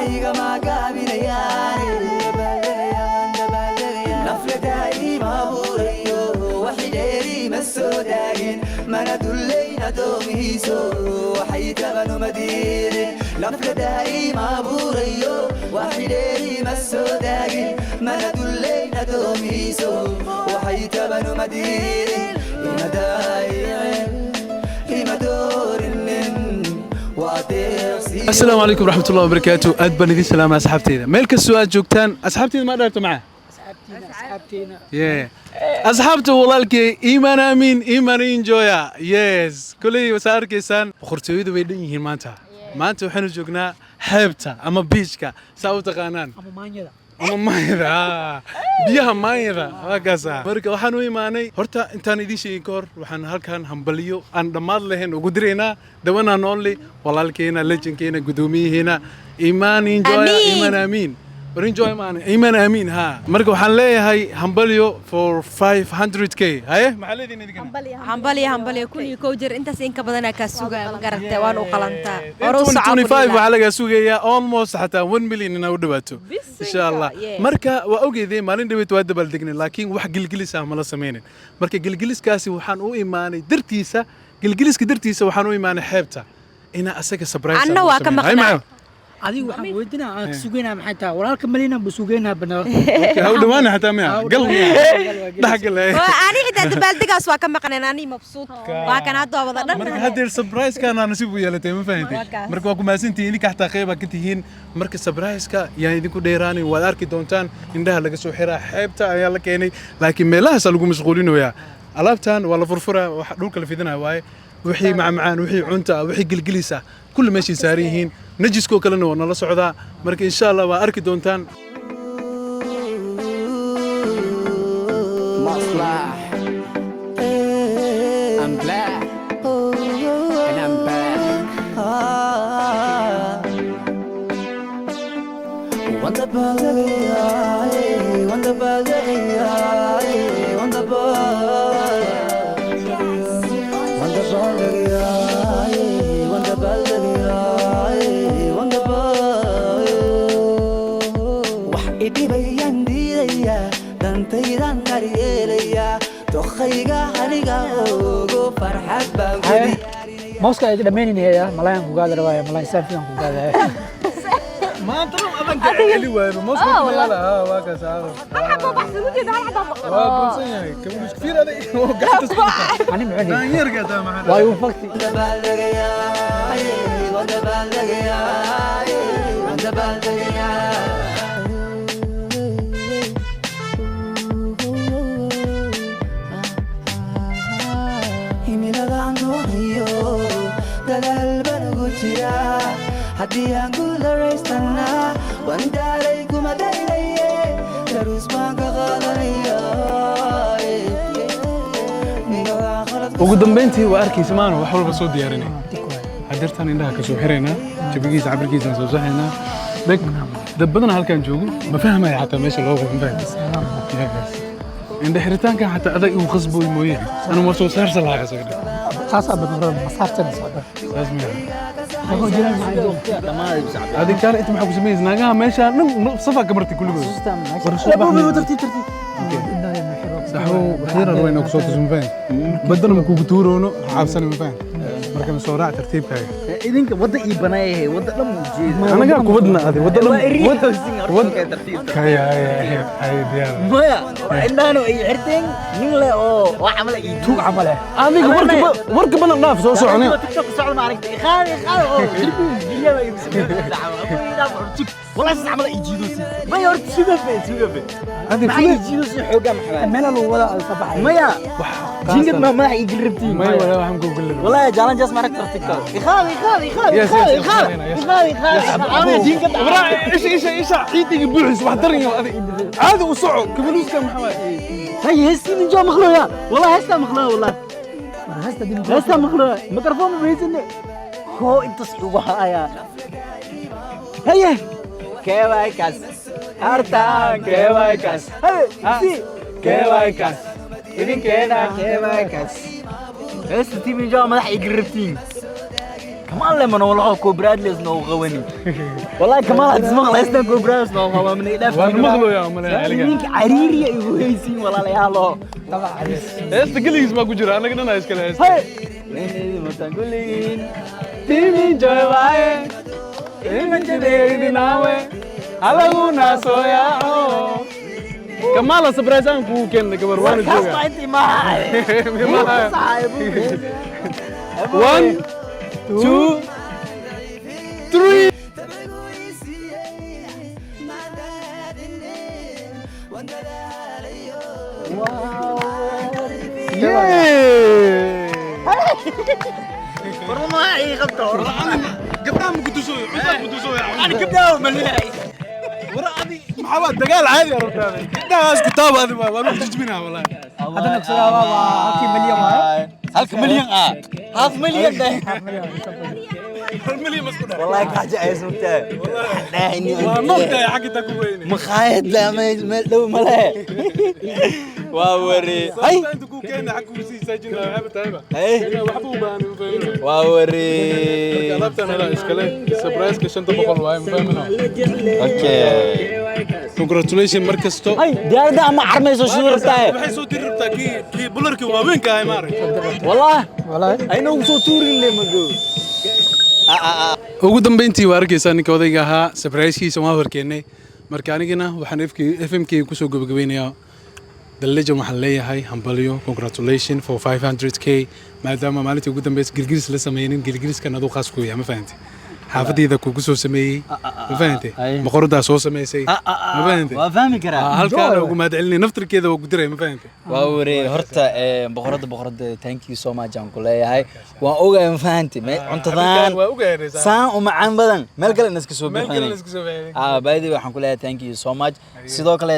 وحيقا ما قابل ياني نفل دايما بوريو وحيديري مسوداين ما ندلين دوميسو وحيتبنو مديري نفل دايما بوريو وحيديري مسوداين ما ندلين دوميسو وحيتبنو مديري إما دايين إما دور السلام عليكم ورحمة الله وبركاته. أدبن ذي سلام أصحابتينا ملك السؤال جوكتان أصحابتينا ما دارتوا معه أصحابته والله لك إيمان أمين إيمان إنجويا يس كلي وسار كيسان خرطوي ذو بيدين ما أنت وحنا جوكنا حبتا أما بيشكا ساوت قانان أما مايرا بيها مايرا هكذا مركا وحنو إيماني هرتا إنتان إدي شيء كور وحن هالكان همبليو أن دمار لهن وقدرينا دوانا نولي والله لكينا لجن كينا قدومي هنا إيمان إنجويا إيمان أمين ورينجوي معنا إيمان أمين ها مركو حنلاقي هاي همبليو for 500k هاي محل دي ندي همبلي كوني كوجر أنت سينك بدنا كسوجا مقرنت وانو قلنتا 25 وحلقة سوجية almost حتى 1 مليون نودباتو إن شاء الله مركا وأوجي ذي مالين دبيت واد بلدقني لكن واحد جلجلس عمله سمينين مركا جلجلس كاسي وحنو إيماني درتيسا جلجلس كدرتيسا وحنو إيماني حبته هنا أساك سبرايز أنا واكم مقنع هذه وحنا ودنا كسوقينا محيطها ولا كملينا بسوقينا بنا هاو دوانا حتى ميا قلبي ضحك له أنا إذا دبلت قاس واكم مقنع أنا مبسوط وكان هذا وضعنا مرك هذا السبرايز كان أنا سيبه يلا تيم فهمتي مرك واكم ما سنتي إنك حتى خيبة كتيهين مرك السبرايز كا يعني ديكو ديراني واركي دونتان عندها لقى سوحرة حيبتا يلا كيني لكن ملاها سالقوا مشغولين ويا ألابتان ولا فرفرة وحدوك اللي في ذنا واي وحي معان وحي عنتا وحي قلقليسة كل ماشي ساريين نجسكو كلنا ونلا سعدا مرك إن شاء الله وأركي دونتان مصلح I'm black and I'm back وانت بالغي وانت بالغي وانت وحيدي بيان ديليا دانتيدان كاريليا تخيغا هنيغا اوغو فرحات باغودي موسكا دمينين هي ملايان كوغادا رواية ملايان سافيان كوغادا ما أنت لهم أبغى كعلي وين موسى لا واقع سعر مرحبا بحسنوتي ده أنا حدا وابنسيني كم مش كثير هذا هو قاعد تسمع أنا معاني يرجع ده معنا واي وفقتي hati aku leres tanah bandarai ku madai terus manggagalaya ugu dambeyntii waa arkaysamaan wax walba soo diyaarinay hadirtan indhaha ka soo xireyna jabigiisa cabirkiisa soo saxayna dad badan halkan joogo ma fahmay xataa meesha loo qofin indha xiritaanka xataa adag uu qasbo mooyee ana ma soo saarsan lahaa isaga خاصة بالمرة مسافة صعبة لازم أقول جيران معي هذه كان أنت محب سميز ناقها ماشى صفا كبرتي كل جزء ورسول ترتيب صحوا أخيرا روينا كصوت زمفان بدنا مكوبتورونو عابسنا مفان مركب سورة ترتيب كاي إذنك وضع إبنائه وضع لم يجيد أنا قاعد كودنا هذه وضع لم وضع ترتيب كاي هاي ديار ما عندنا يعرتين نقول وعمل يتوق عمله هذيك مركب أنا نافس أو سعني تيك توك صعب ما عرفت خالي والله عمل يجيدوسي ما يورد سوقفه هذه ما يجيدوسي حوجة محمد ملا لو ولا الصباح ما يا جينك ما يقربتين ما ولا واحد نقول والله جالن جالس معك تيك توك خالي أنا جينك إيش عيدي بوحش وحضرني هذا وصعو كبلوس كم محمد هاي هسي من جوا مخلويا والله هسه مخلويا والله هسه مخلويا ميكروفون بريزني هو انت صعوبة يا هيا كيوايكاس هارتان كيوايكاس هاي كيوايكاس إذن كينا كيوايكاس هسه تي من جوا مدح يقربتين كمان لما نولعه كوبرادلس نو غواني والله كمان هتسمع لسنا كوبرادلس نو غوا من إيداف والمغلو يا ملا منك عريري يهويسين والله يا الله طبعا عريس استقلي اسمه كجرا انا كنا نايس كلا هاي متقولين تيمي جوي واي تيمي جدي ناوي على سويا كمال سبرايزان كوكن كبر وانا خاصة جوجا انت معاي صاحب 1 2 3 والله ما هي غلطة قدام قدوسوي قدام قدوسوي انا قدام ملياي وراني محاولة دقال عادي عرفت انا ناس كتاب هذه ما تجبنها والله هذا نفس هالكي مليون هالك مليون هاف مليون ده المليون مسكونه والله قاعد عايز مبتاع والله اني مقطع حقتك وين مخايد لا ما لو ملا واوري هاي انت كوكين حق وسي سجن هبه هبه هاي وحبوبه انا فاهم واوري قلبت انا لا اشكاليه سبرايز كشنت بقول واي فاهمنا اوكي كونغراتوليشن مركزتو هاي ديار ده ما عرميسو شنو ربطاي waxay soo diribtaa kii bularkii waaweynka ay maaray والله ayna ugu soo tuurin le mago ugu dambeyntii waa arkaysaa ninka odayga ahaa sabrayskiisa waan horkeenay marka anigana waxaan FMK ku soo gabagabeynayaa dalajo waxaan leeyahay hambalyo congratulation for 500k maadaama maalintii ugu dambeysay gilgilis la sameeyeen gilgiliskan adoo qaas ku yahay ma fahantay xaafadayda kugu soo sameeyay ma fahantay boqorada soo sameysay ma fahantay waa fahmi karaa halkaan ugu mahadcelinay naftirkeeda waa gudiray ma fahantay waa wari horta boqorada thank you so much aan ku leeyahay waan ogahay ma fahantay cuntadan waa ogaanaysaa saan u macaan badan meel kale iska soo meel kale bixinay iska soo bixinay by the way waxaan ku leeyahay thank you so much sidoo kale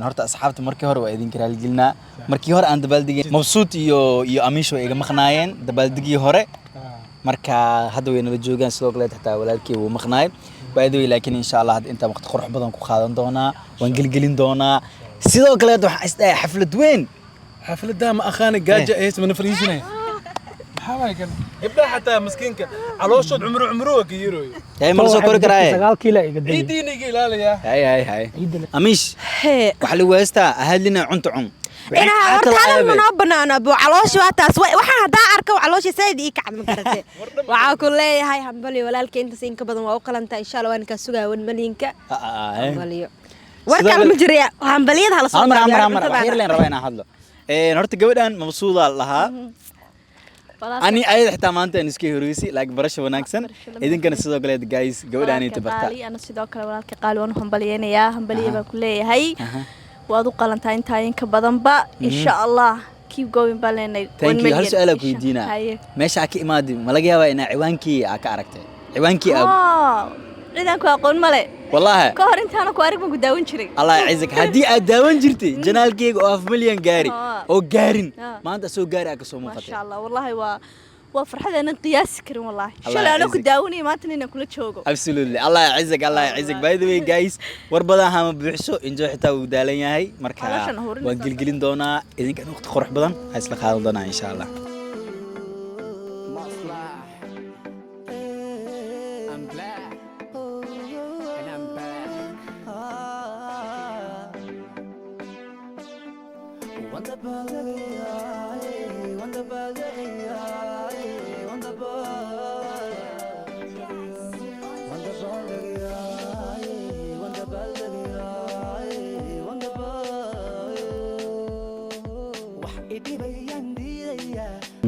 horta asxaabta markii hore waa idin karaal gelina markii hore aan dabaaldigay mabsuut iyo amisho iga maqnaayeen dabaaldigii hore marka hadda way nala joogaan sidoo kale xitaa walaalkii uu maqnaay by the way laakiin insha Allah inta waqti qurux badan ku qaadan doonaa waan gelgelin doonaa sidoo kale waxaan isdhahay xaflad weyn xafladda ma akhana gaaja ee mana fariisinay maxaa kan ibda xataa miskiinka calooshood cumro ka yirooy ay ma soo kori karaa 9 kiilo iga day ciidiiniga ilaaliya hay amish waxa la weestaa ahadlina cunto cun ina hortaan ma noo banaana buu caloosh waa taas waxa hadaa arko caloosh sayd ii kacad ma garatay waxa ku leeyahay hambali walaalkay inta siin ka badan waa u qalanta insha Allah waan ka sugaa 1 milyanka hambaliyo warka ma jiriya hambaliyada hala soo amar waxyar leen rabaa inaan hadlo horta gabadhan mabsuuda lahaa ani ayad xitaa maanta aan iska horeysi like barasho wanaagsan idinkana sidoo kale guys gabadhan inta barta ana sidoo kale walaalkay qaali waan hambaliyeenayaa hambaliyo baa ku leeyahay waad u qalantaa inta ka badanba insha Allah keep going balenay thank you hal su'aal ku weydiina meesha ka imaadi ma laga yaabaa inaa ciwaankii ka aragtay ciwaankii ciidanku aqoon male wallahi ka hor intaana ku arag ma ku daawan jiray Allah ciizak hadii aad daawan jirtay janaalkeyga oo 1 milyan gaari oo gaarin maanta soo gaari ka soo muuqatay insha Allah wallahi waa farxadana qiyaas karin wallahi shalay ku daawani maanta inaan kula joogo absolutely Allah ciizak by the way guys war badan ha ma buuxso enjoy xitaa uu daalan yahay marka waan gilgilin doonaa idinka waqti qurux badan ha isla qaadan doonaa insha Allah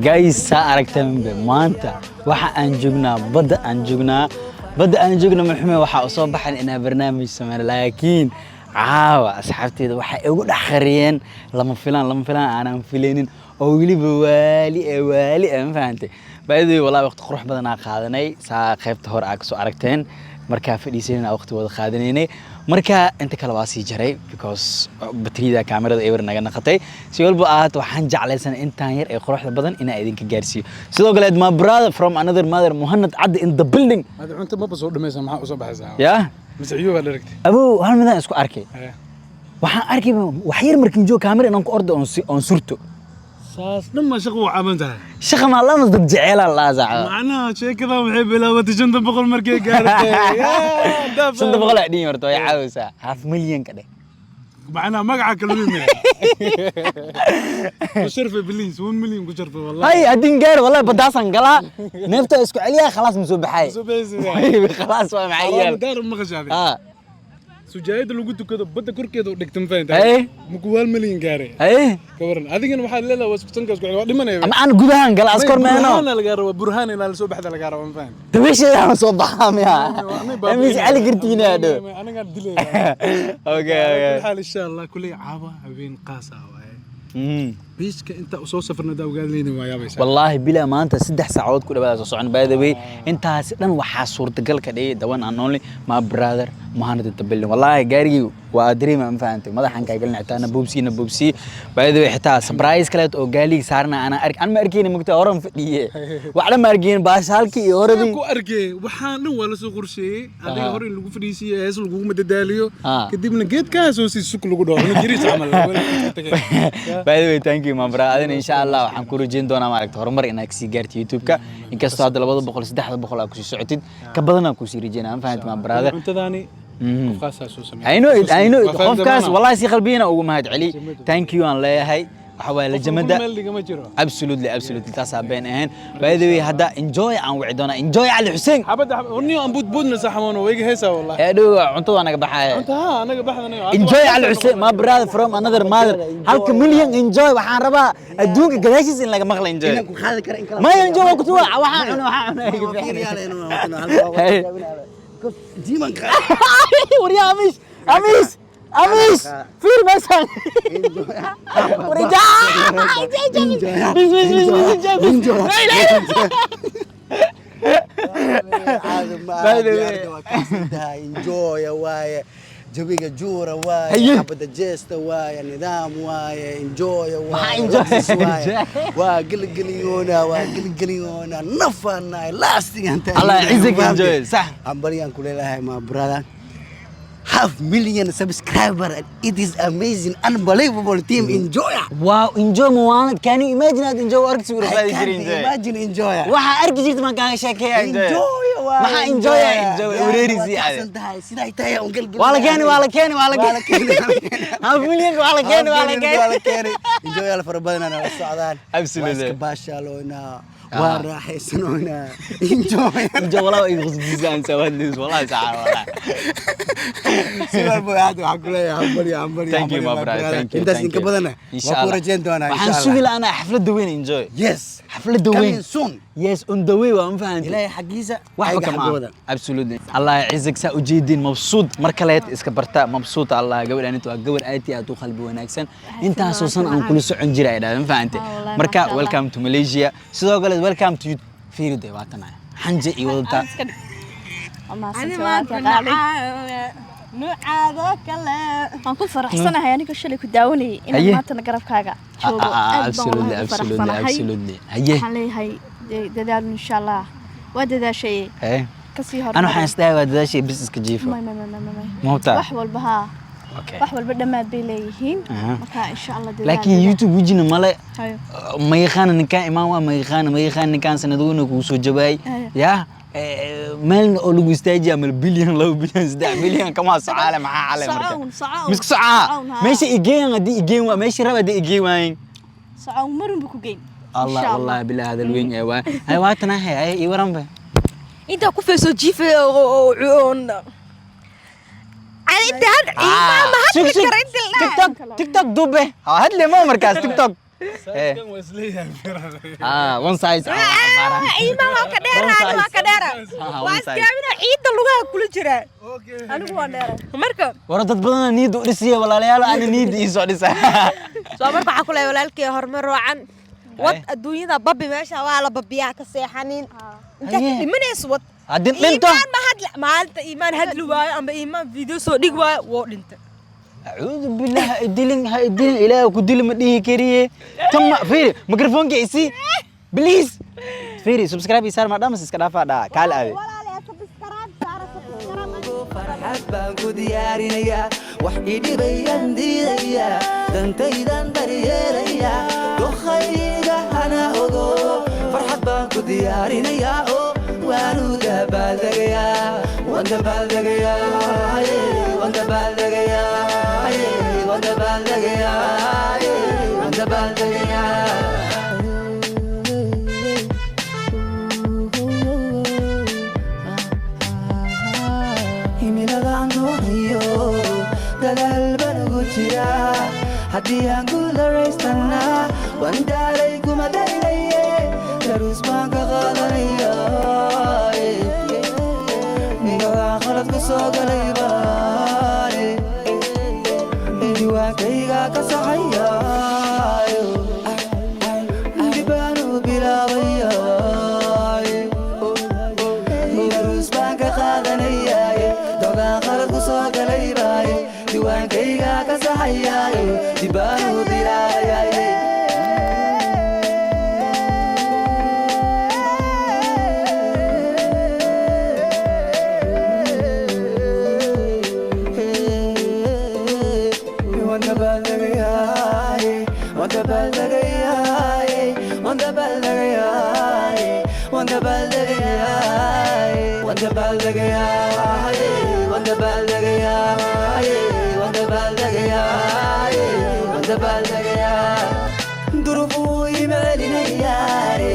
guys sa aragtaan maanta waxa aan joognaa badda aan joognaa maxmed waxa soo baxan inaa barnaamij sameeyo laakiin caawa asxaabteeda waxa ay ugu dhaxariyeen lama filaan aanan filaynin oo waliba waali aan fahamtay baadii wallahi waqti qurux badan aan qaadanay saa qaybta hore aad soo aragteen marka fadhiisanayna waqti wada qaadanaynay marka inta kale waa sii jaray because bateriyada kaamirada ay war naga naqatay si walba aad waxaan jeclaysan intaan yar ee quruxda badan inaa idinka gaarsiiyo sidoo kale my brother from another mother Muhammad Adde in the building hada cunta ma soo dhamaysan maxaa u soo baxaysaa ya masciyo baa diragtay abo hal midaan isku arkay waxaan arkay wax yar markii joog kaamira inaan ku ordo on surto saas dhamma shaqo u cabantahay shaqa ma lama dad jecel la zaaco macnaha sheekada waxay bilaawatay 500 markay gaartay sida boqol ay dhiin horto ay caawisa half million ka dhig macnaha magaca kala weyn ku sharfay biliis 1 million ku sharfay wallahi hay adin gaar wallahi badaasan gala neefta isku celiya khalaas ma soo baxay khalaas waa macayal daar ma qashaday sujaayada lagu tukado badda korkeeda u dhigtan faanta ma ku 1 million gaaray kawaran adigana waxa leedahay waa isku tankaas ku waa dhimanay ama aan gudahan gala askor meeno ana laga rabo burhaan in la soo baxda laga rabo faan dabasheeda aan soo baxaamiya amis ali gartiina ado aniga dilay okay hal insha Allah kulli caaba habeen qaasa waaye بيشك أنت أصوص سفرنا ده وقال لي نوايا بيش والله بلا ما أنت 6 ساعات كده بس صعون باي ذا وي أنت هسدن وحاسور تقل كده دوان أنولي ما برادر ما هند تبلي والله جاري وأدري ما فهمت ما ده حن كيقولنا أنا بوبسي باي ذا وي حتى سبرايز كلات أو قالي صارنا أنا ما أركين مكتة أورم فديه وعلى ما أركين باشالكي أوربي كو أركي وحنا ولا سوغر شيء هذا هوري لقو فريسي هذا لقو مدداليو كدي من جيت كاسوسي سوق لقو ده نجريس عمل باي ذا وي ثانك يو ما برادر إن شاء الله وحن كورجين دونا ما ركت هرمر إنك سيجارت يوتيوب كا إن كاستو هذا لبض بقول 3 أكو سعتيد كبدنا أكو سيرجينا أنا فهمت ما برادر أنت ذاني قفاس أسوس I know قفاس والله سي قلبينا أو مهد علي thank you أن لا هاي حوالي جمدة absolutely تاسابين أهين by the way هذا enjoy عن وعدنا enjoy على الحسين أبدا ونيو أنبود بودنا صحمانه ويجي هسا والله يا دو عنتو أنا قبحة أنت ها أنا قبحة enjoy على الحسين ما brother from another mother هالك مليون enjoy وحان ربا أدوك قداشيس إن لك مغلا enjoy ما enjoy وكتوا وحان وريا أميس فير مثلا ورجع enjoy واي جبيجة جورا واي حبة جيستا واي نظام واي enjoy واي وقلقليونا نفنا لاستي أنت الله يعزك enjoy صح أمبريان كلها ما برادر 500,000 subscribers and it is amazing unbelievable team enjoy wow enjoy مواند can you imagine that enjoy works with I can't imagine enjoy waxa arki jirta ma kaan sheekay enjoy waxa enjoy wareerisi siday tahay on galgal wala keeni ha million wala keeni enjoy ala farabadana la socdaan absolutely baashaloona وراحيسنونا enjoy والله يغصبيزان سواليس والله ساعة والله سيبال بو هادو حقولي عمبري thank you my brother thank you انت سنك بدنا إن شاء الله وكورجين دونا إن شاء الله وحنسوي لأنا حفلة دوين enjoy yes حفلة دوين coming soon yes on the way وأنا فهمت إلهي حقيسة واحد كمان absolutely الله يعزك سأجيدين مبسوط مركلات إسكبرتا مبسوط الله قبل أن قبل آتي أتو قلبي وناكسن أنت أساسا عن كل سعن جرا إذا فهمت مركا welcome to Malaysia سيدا قالت welcome to فيرو ده واتنا حنجة يودتا waan ku faraxsanahay aniga shalay ku daawanayay in maanta garabkaaga joogo absolutely waxaan leeyahay dadaal insha Allah waa dadaashay kasii hor أنا حنستاهل waa dadaashay business ka jiifo wax walba ha wax walba dhamaad bay leeyihiin marka insha Allah dadaal laakiin YouTube wajina male ma yaqaan ninka imaan waa ma yaqaan ninkan sanadoona ku soo jabay yaa مالنا أولو استاجي عمل بليون لو بليون 6 مليون كمان سعالة مع عالم مسك سعاء ماشي إيجين دي إيجين ماشي ربع دي إيجين وين سعاء مرن بكو جين الله والله بالله هذا الوين أيوة أيوة تنا هي أيوة رمبه أنت كوفي جيف عون أنت هاد ما هاد تيك توك دوبه هاد لي ما مركز تيك توك one size إيمان وكديرة واسكامنا عيد اللغة كل جرا أنا هو نيرة مركب وردت بدنا نيدو رسيه ولا ليالو أنا نيدي إيسو رسيه سوامر بحكوا لي ولا لك هرمر وعن وات الدنيا ده بابي ماشى ولا بابيها كسيحانين أنت من يسوت إيمان ما هاد إيمان هدلوا أم إيمان فيديو صديق وانت أعوذ بالله الدين إله وكدل مديه كريه كم فيري ميكروفون كيسي بليز فيري سبسكرايب يسار ما دام سبسكرايب هذا كال أبي فرحت بانكو ديارينيا وحيدي بيان ديديا دنتيدان درياليا دوخيغا أنا أغو فرحة بانكو ديارينيا وانو دبالدغيا وندبالدغيا وندبالدغيا وندبالدغيا وندبالدغيا Hati yang ku leres tanah Wandalai ku madailaye Terus mangkakalaya Nggak akhirat ku sogalay ba Diwa kaiga kasahaya Di banu bilawaya Terus mangkakalaya Nggak akhirat ku sogalay ba Diwan kaiga kasahaya di banu diraya wanda balagaya wanda balagaya wanda balagaya wanda balagaya wanda balagaya wanda balagaya wanda balagaya durufu imalina yare